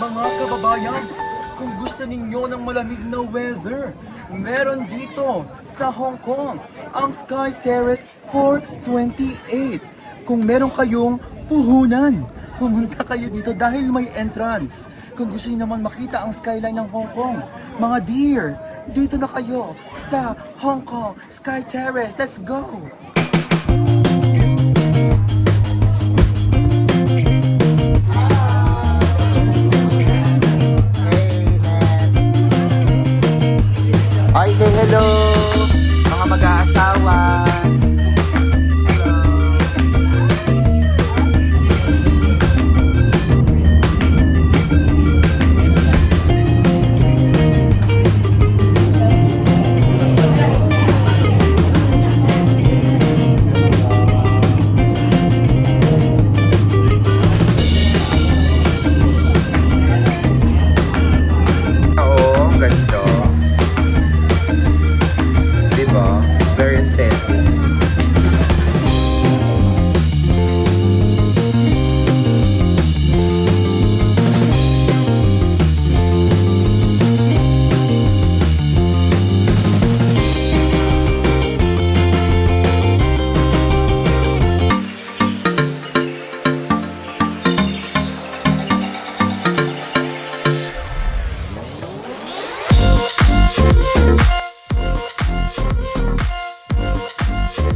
Mga kababayan, kung gusto ninyo ng malamig na weather, meron dito sa Hong Kong ang Sky Terrace 428. Kung meron kayong puhunan, pumunta kayo dito dahil may entrance. Kung gusto niyo naman makita ang skyline ng Hong Kong, mga dear, dito na kayo sa Hong Kong Sky Terrace. Let's go! Ay, say hello, mga mag-aasawa. Oo, ang ganda. Diba? Very aesthetic.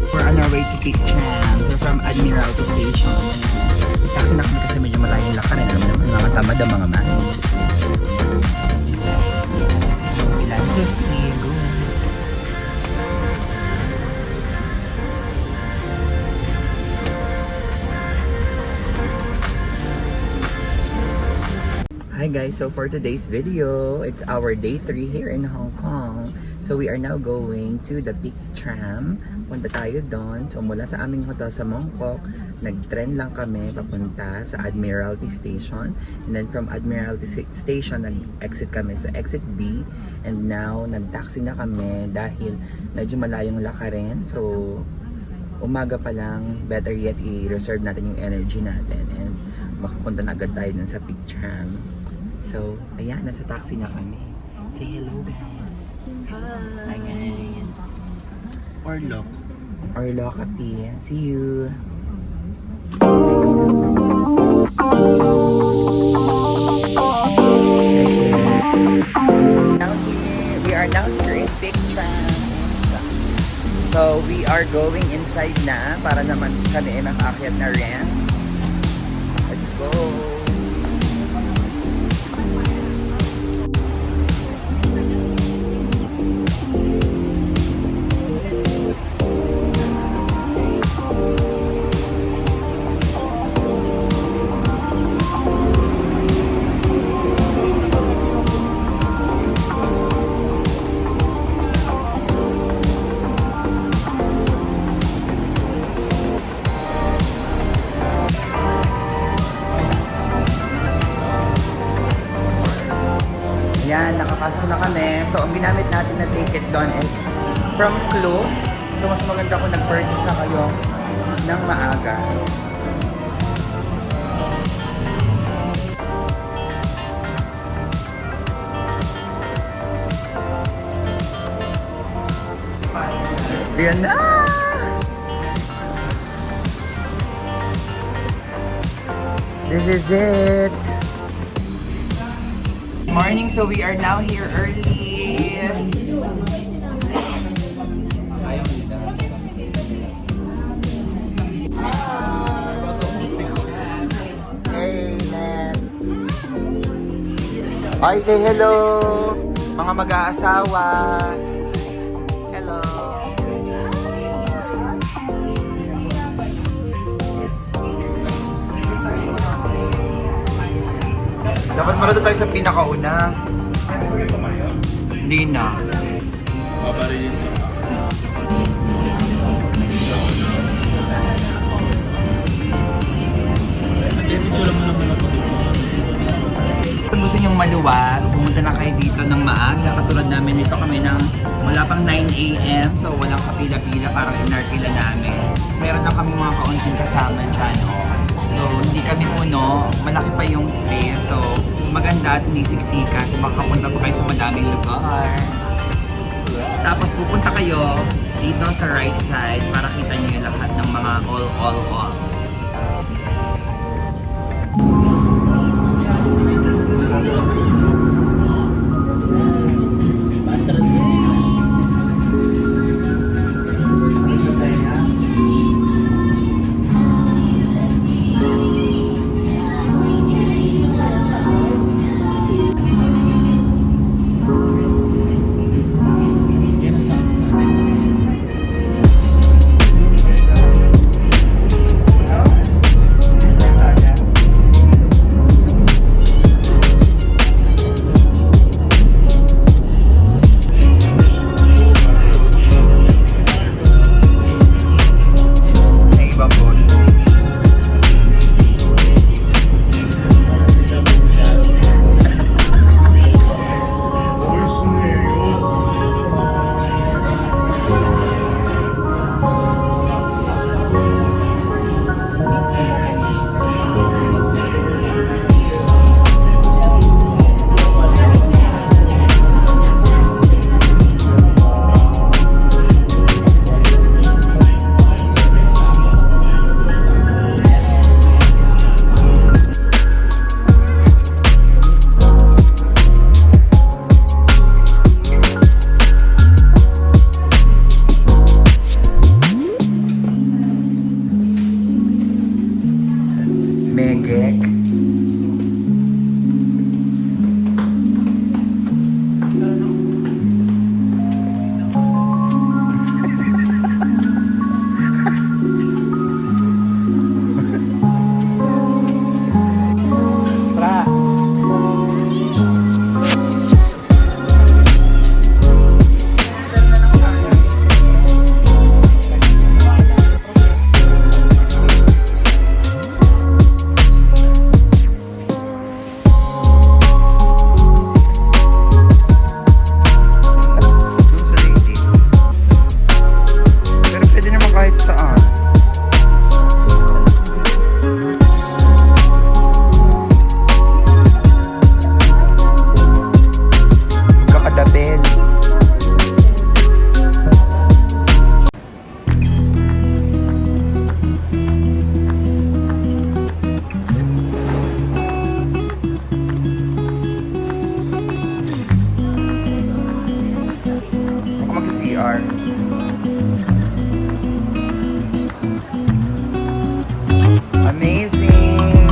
We're on our way to Big Tram. So from Admiralty Station. Taxi na kami kasi medyo malayong lakarin. Alam mo naman, mga tamad ang mga man. Yes. So, ilan? 50. Go. Hi guys, so for today's video, it's our day 3 here in Hong Kong. So we are now going to the Big Tram. Punta tayo doon. So mula sa aming hotel sa Mongkok, nag-tren lang kami papunta sa Admiralty Station. And then from Admiralty Station, nag-exit kami sa exit B. And now, nag-taxi na kami dahil medyo malayong lakarin. So umaga pa lang, better yet i-reserve natin yung energy natin. And makapunta na agad tayo dun sa Big Tram. So, ayan, nasa taxi na kami. Say hello, guys. Hi. Hi, guys. Orlok. Orlok, Kapi. See you. We are now here in Big Tram. So, we are going inside na para naman kami ay makaakyat na rin. Let's go. Yan, nakapasok na kami. So, ang ginamit natin na ticket doon is from Clue. So, mas maganda kung nag-purchase na kayo ng maaga. Yan na! This is it! Morning, so we are now here early. Hey, Nat. Ay, say hello, mga mag-aasawa. Hello. Dapat marito tayo sa pinakauna. Hindi na. Kung gusto nyong maluwag, pumunta na kayo dito ng maaga. Katulad namin dito kami ng wala pang 9 AM. So walang kapila-pila, parang inarkila namin. So meron lang kami mga kaunting kasama dyan. Oh. So hindi kami puno, malaki pa yung space. So maganda at hindi siksikan. So makapunta pa kayo sa madaming lugar. Tapos pupunta kayo dito sa right side para kita nyo yung lahat ng mga all. May ibang boss. Megek. Pero pwede naman kahit saan. Kakadabel. Ako mag-CR. Amazing!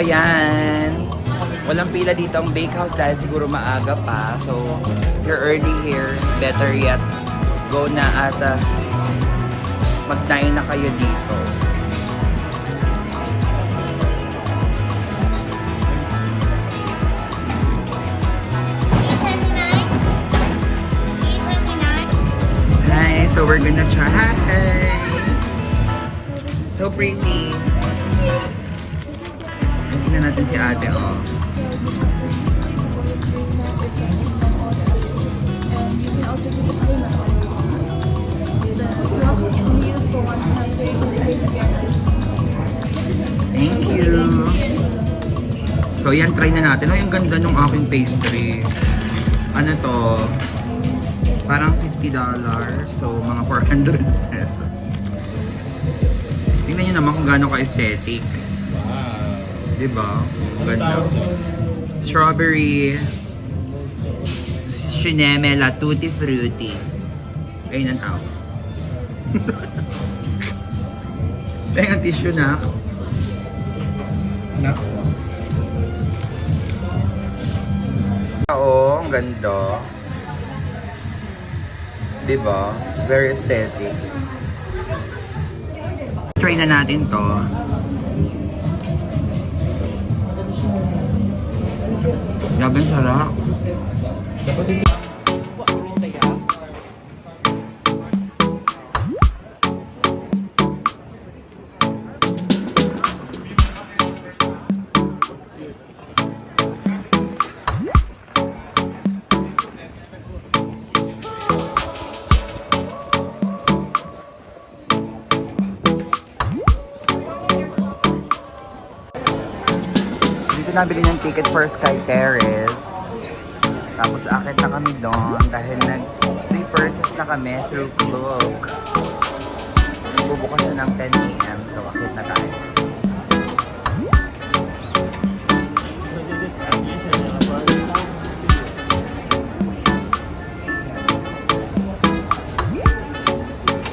Ayan. Walang pila dito ang bakehouse dahil siguro maaga pa. So, if you're early here, better yet, go na at mag-dine na kayo dito. Hi, so we're gonna try. So pretty. Tingnan natin si ate, oh. Thank you. So yan, try na natin. Oh, yung ganda ng aking pastry. Ano to? Parang $50. So, mga 400 pesos. Tingnan nyo naman kung gaano ka-aesthetic. Wow. Diba? Ganda. Strawberry Cinnamela Tutti Frutti. Ayun ang tao. Ayun ang tissue na. Oo, ang ganda. Diba? Very aesthetic. Try na natin to. Grabe ang sarap. Dito nabili ng ticket for Sky Terrace. Tapos akit na kami doon dahil nag-pre-purchase na kami through Klook. Nagbubukas siya ng 10 AM, so akit na tayo.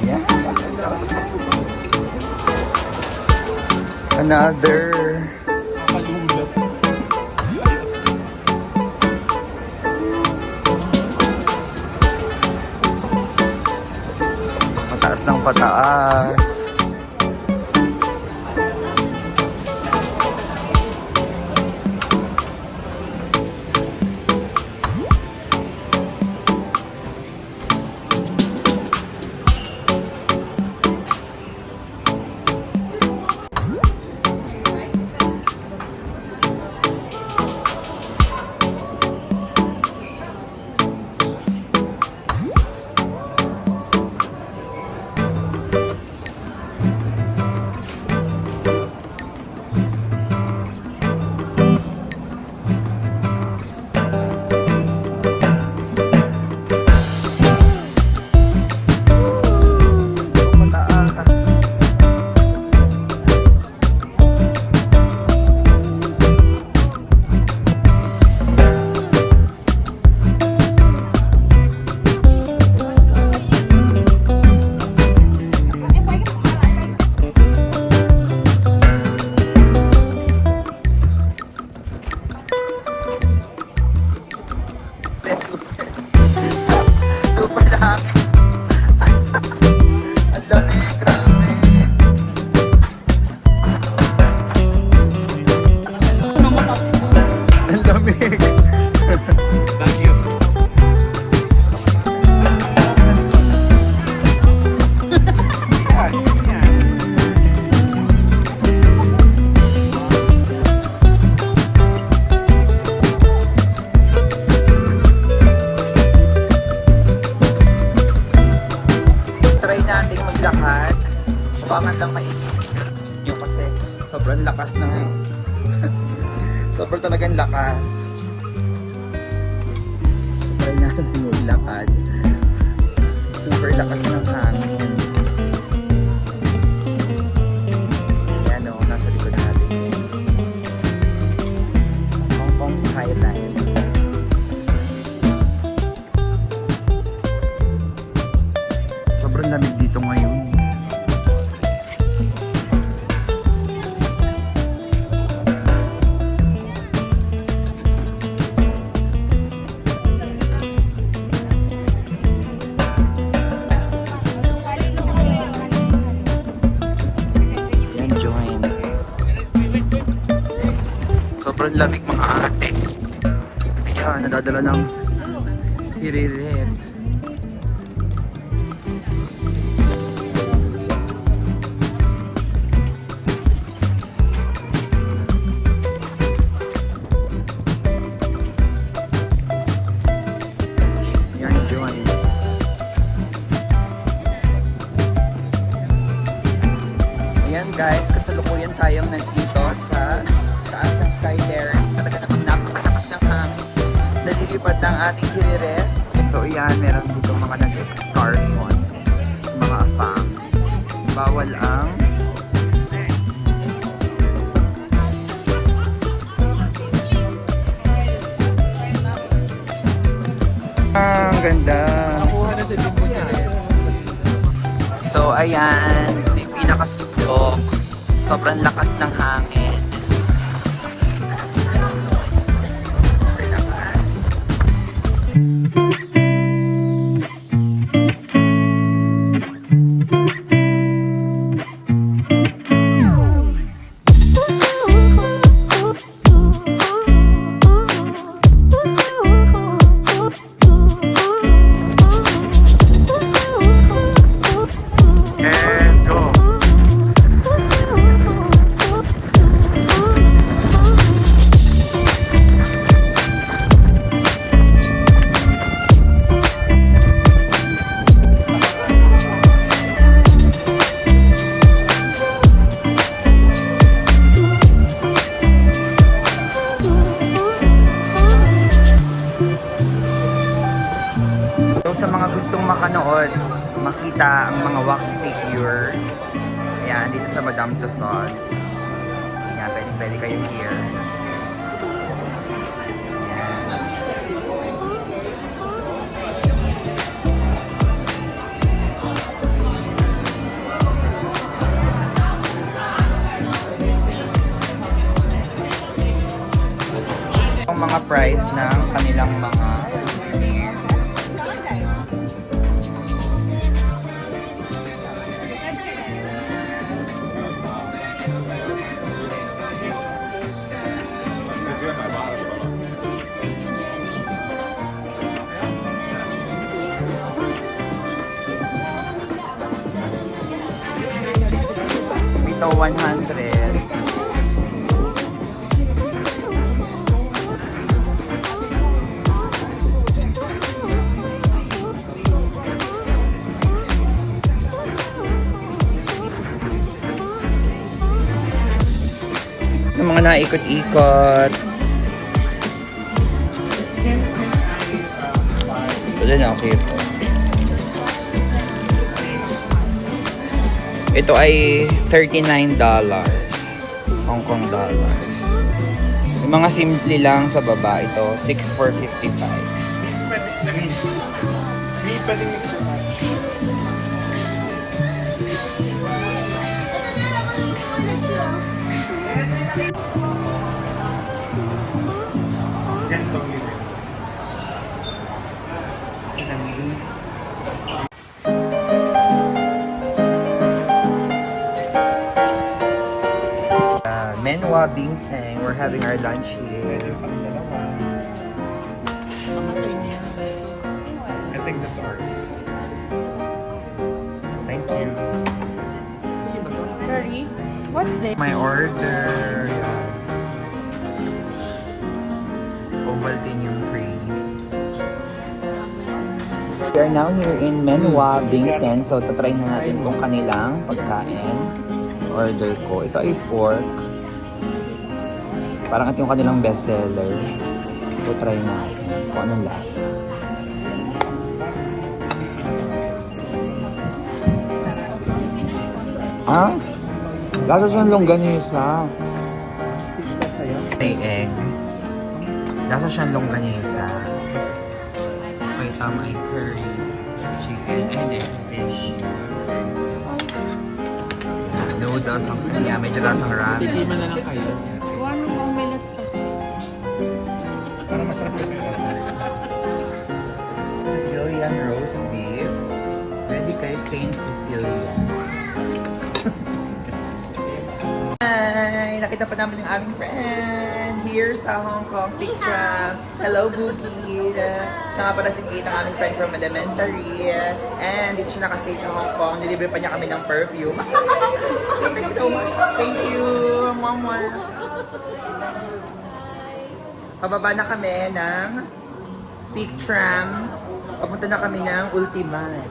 Yeah. Another pataas ng pataas. Super dami. Ang dami, grabe. Ang dami. Thank you. Try nating maglakad. Baka lang maiisip nyo kasi sobrang lakas na ngayon. Sobrang talagang lakas. So, try natin maglakad. Super lakas ng hangin. Ayan o, nasa likod natin. Hong Kong skyline. Sobrang lamig dito ngayon. Yan, join. Sobrang lamig mga ate. Ayan, nadadala ng hiririt. Ayan guys, kasalukuyan tayong nandito lumilipad ng ating hiriret. So yan, meron dito mga nag-excursion. Mga afam. Bawal ang ang ganda. So ayan, may pinakasutok. Sobrang lakas ng hangin. Lakas. And go! So sa mga gustong makanood, makita ang mga wax figures. Ayan, dito sa Madame Tussauds. Ayan, pwede kayo here. Ayan. Ang mga price ng kanilang mga souvenir. Ito 100. Yung mga naikot-ikot. Ito na, okay po. Ito ay $39 Hong Kong dollars. Yung mga simple lang sa baba, ito 6,455. Miss, pwede na miss. Hindi pwede mix and match. Ganito ang living. Menwa Bintang. We're having our lunch here. Pwede pang dalawa. I think that's ours. Thank you. Curry? What's this? My order. Ovaltine yung free. We are now here in Menwa Bingten. So, tatry na natin itong kanilang pagkain. Order ko. Ito ay pork. Parang ito yung kanilang bestseller. So, try natin kung anong lasa. Ah? Lasa siyang longganisa. May egg. Lasa siyang longganisa. Okay, tama ay curry, chicken, and then fish. Noodles ang kanya. Medyo lasang ramen. Tigiman na lang kayo. One omelette sauce. Para masarap yung Sicilian roast beef. Ready kayo, Saint Cecilia. Hi! Nakita pa namin yung aming friend here sa Hong Kong Picture. Hello, Bookie! Siya nga pala si Kate, ang aming friend from elementary. And dito siya nakastay sa Hong Kong. Nilibre pa niya kami ng perfume. Thank you so much. Thank you! Mwah-mwah! Pababa na kami ng Peak Tram. Papunta na kami ng Ultimate.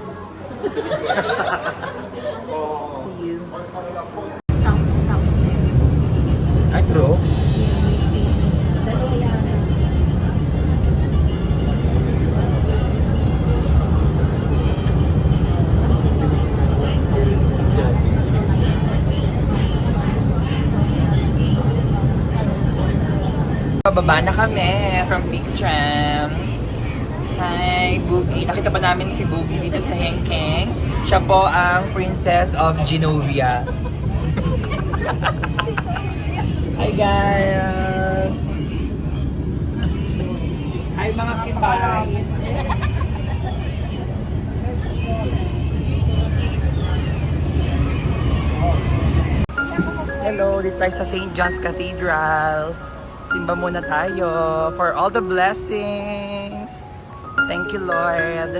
See you. Stop. Ay, true. Pababa na kami from Big Tram. Hi, Boogie. Nakita pa namin si Boogie dito sa Hengkeng. Siya po ang Princess of Genovia. Hi, guys! Hi, mga kipay! Hello, dito tayo sa St. John's Cathedral. Simba muna tayo for all the blessings. Thank you, Lord.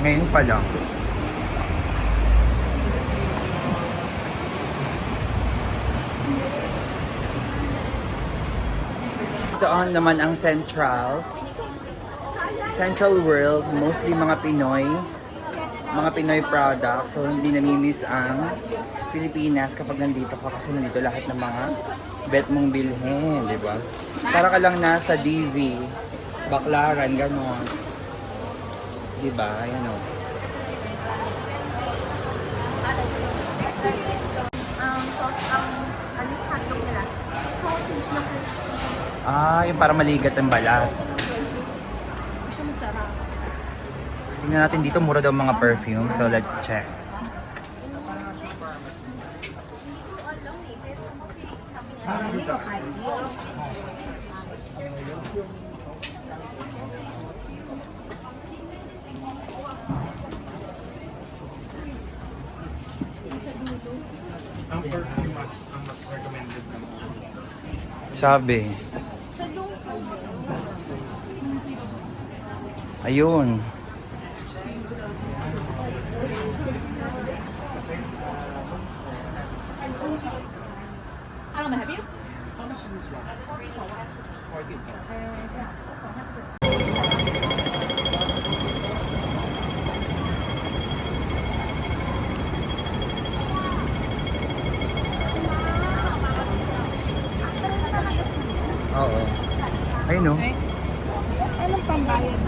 Ngayon pa lang. Doon naman ang Central World, mostly mga Pinoy products. So hindi namimiss ang Pilipinas kapag nandito ka kasi nandito lahat ng mga bet mong bilhin, di ba? Para ka lang nasa DV, Baclaran, gano'n. Diba? Ayan o. Ano yung hotdog nila? Sausage na crispy. Ah, yung para maligat ang balat. Siya masarap. Tingnan natin dito, mura daw mga perfume. So let's check. Ang perfume ang mas recommended naman. Sabi. Ayun. Ano, have you? How much is this one? 40. Oo. Ayun o. Anong pambayad?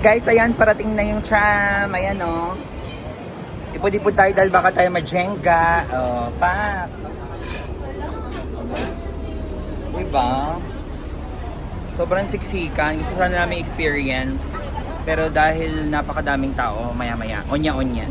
Guys, ayan, parating na yung tram. Ayan o. Ipod-ipod tayo dahil baka tayo ma-jenga. Oh, pak. Diba? Sobrang siksikan. Gusto sana namin experience. Pero dahil napakadaming tao, maya-maya, onya-onya.